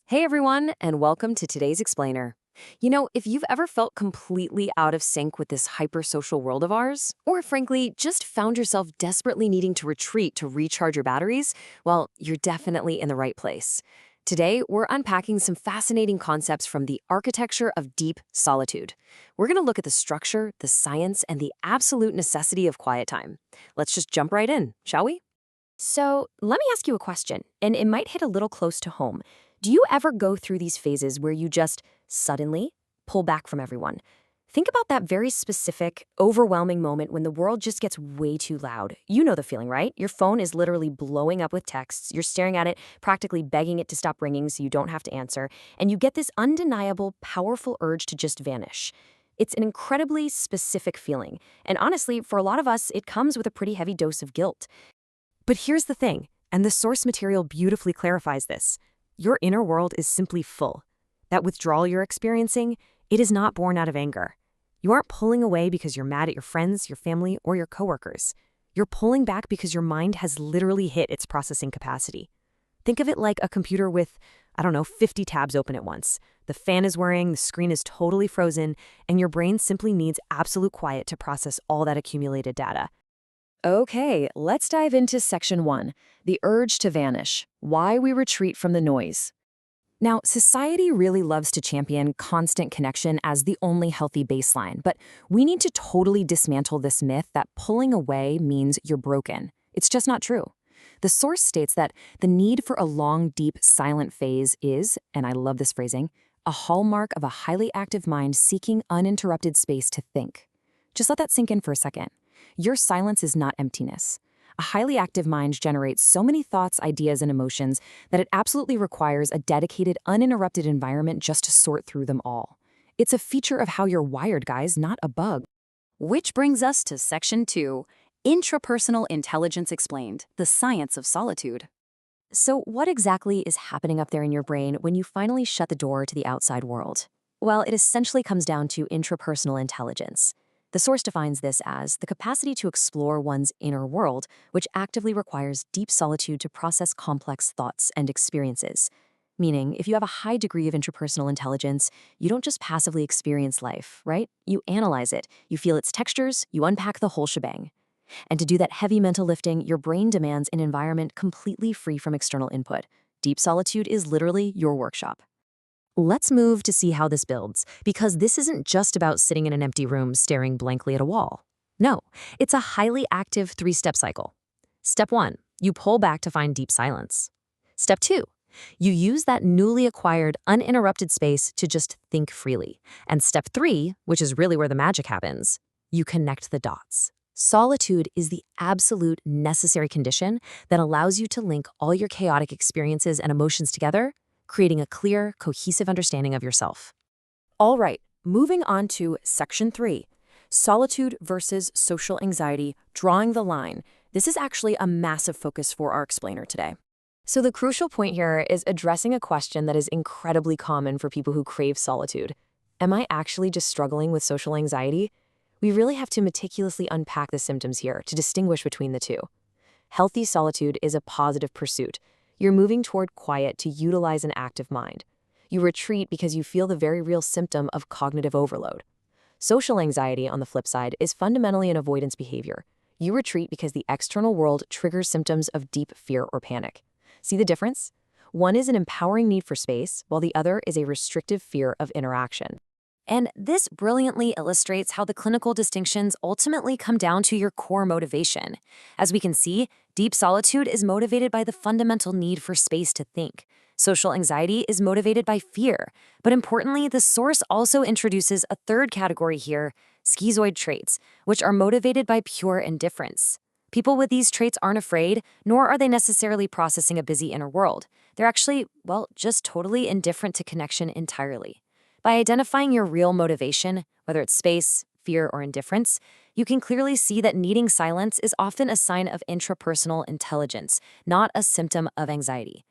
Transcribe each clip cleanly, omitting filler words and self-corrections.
Hey everyone, and welcome to today's explainer. If you've ever felt completely out of sync with this hypersocial world of ours, or frankly, just found yourself desperately needing to retreat to recharge your batteries, well, you're definitely in the right place. Today, we're unpacking some fascinating concepts from the architecture of deep solitude. We're going to look at the structure, the science, and the absolute necessity of quiet time. Let's just jump right in, shall we? So, let me ask you a question, and it might hit a little close to home. Do you ever go through these phases where you just suddenly pull back from everyone? Think about that very specific, overwhelming moment when the world just gets way too loud. You know the feeling, right? Your phone is literally blowing up with texts. You're staring at it, practically begging it to stop ringing so you don't have to answer. And you get this undeniable, powerful urge to just vanish. It's an incredibly specific feeling. And honestly, for a lot of us, it comes with a pretty heavy dose of guilt. But here's the thing, and the source material beautifully clarifies this. Your inner world is simply full. That withdrawal you're experiencing, it is not born out of anger. You aren't pulling away because you're mad at your friends, your family, or your coworkers. You're pulling back because your mind has literally hit its processing capacity. Think of it like a computer with, 50 tabs open at once. The fan is whirring, the screen is totally frozen, and your brain simply needs absolute quiet to process all that accumulated data. Okay, let's dive into Section 1, the urge to vanish, why we retreat from the noise. Now, society really loves to champion constant connection as the only healthy baseline, but we need to totally dismantle this myth that pulling away means you're broken. It's just not true. The source states that the need for a long, deep, silent phase is, and I love this phrasing, a hallmark of a highly active mind seeking uninterrupted space to think. Just let that sink in for a second. Your silence is not emptiness. A highly active mind generates so many thoughts, ideas, and emotions that it absolutely requires a dedicated, uninterrupted environment just to sort through them all. It's a feature of how you're wired, guys, not a bug. Which brings us to Section 2, Intrapersonal Intelligence Explained, the Science of Solitude. So what exactly is happening up there in your brain when you finally shut the door to the outside world? Well, it essentially comes down to intrapersonal intelligence. The source defines this as the capacity to explore one's inner world, which actively requires deep solitude to process complex thoughts and experiences. Meaning, if you have a high degree of intrapersonal intelligence, you don't just passively experience life, right? You analyze it, you feel its textures, you unpack the whole shebang. And to do that heavy mental lifting, your brain demands an environment completely free from external input. Deep solitude is literally your workshop. Let's move to see how this builds, because this isn't just about sitting in an empty room staring blankly at a wall. No, it's a highly active three-step cycle. Step 1, you pull back to find deep silence. Step 2, you use that newly acquired, uninterrupted space to just think freely. And step 3, which is really where the magic happens, you connect the dots. Solitude is the absolute necessary condition that allows you to link all your chaotic experiences and emotions together, creating a clear, cohesive understanding of yourself. All right, moving on to Section 3, solitude versus social anxiety, drawing the line. This is actually a massive focus for our explainer today. So the crucial point here is addressing a question that is incredibly common for people who crave solitude. Am I actually just struggling with social anxiety? We really have to meticulously unpack the symptoms here to distinguish between the two. Healthy solitude is a positive pursuit. You're moving toward quiet to utilize an active mind. You retreat because you feel the very real symptom of cognitive overload. Social anxiety, on the flip side, is fundamentally an avoidance behavior. You retreat because the external world triggers symptoms of deep fear or panic. See the difference? One is an empowering need for space, while the other is a restrictive fear of interaction. And this brilliantly illustrates how the clinical distinctions ultimately come down to your core motivation. As we can see, deep solitude is motivated by the fundamental need for space to think. Social anxiety is motivated by fear. But importantly, the source also introduces a third category here, schizoid traits, which are motivated by pure indifference. People with these traits aren't afraid, nor are they necessarily processing a busy inner world. They're actually, just totally indifferent to connection entirely. By identifying your real motivation, whether it's space, fear, or indifference, you can clearly see that needing silence is often a sign of intrapersonal intelligence, not a symptom of anxiety.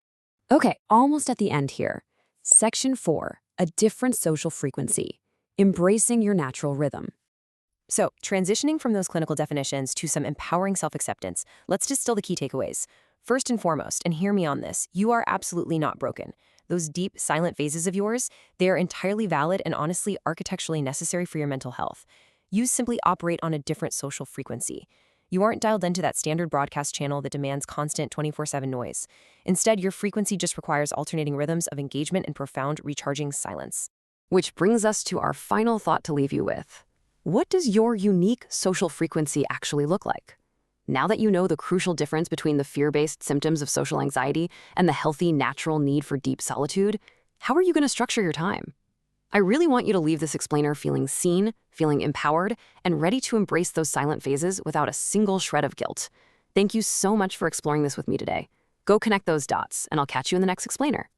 Okay, almost at the end here. Section 4, a different social frequency, embracing your natural rhythm. So, transitioning from those clinical definitions to some empowering self-acceptance, let's distill the key takeaways. First and foremost, and hear me on this, you are absolutely not broken. those deep, silent phases of yours, they are entirely valid and honestly architecturally necessary for your mental health. You simply operate on a different social frequency. You aren't dialed into that standard broadcast channel that demands constant 24/7 noise. Instead, your frequency just requires alternating rhythms of engagement and profound, recharging silence. Which brings us to our final thought to leave you with. What does your unique social frequency actually look like? Now that you know the crucial difference between the fear-based symptoms of social anxiety and the healthy, natural need for deep solitude, how are you going to structure your time? I really want you to leave this explainer feeling seen, feeling empowered, and ready to embrace those silent phases without a single shred of guilt. Thank you so much for exploring this with me today. Go connect those dots, and I'll catch you in the next explainer.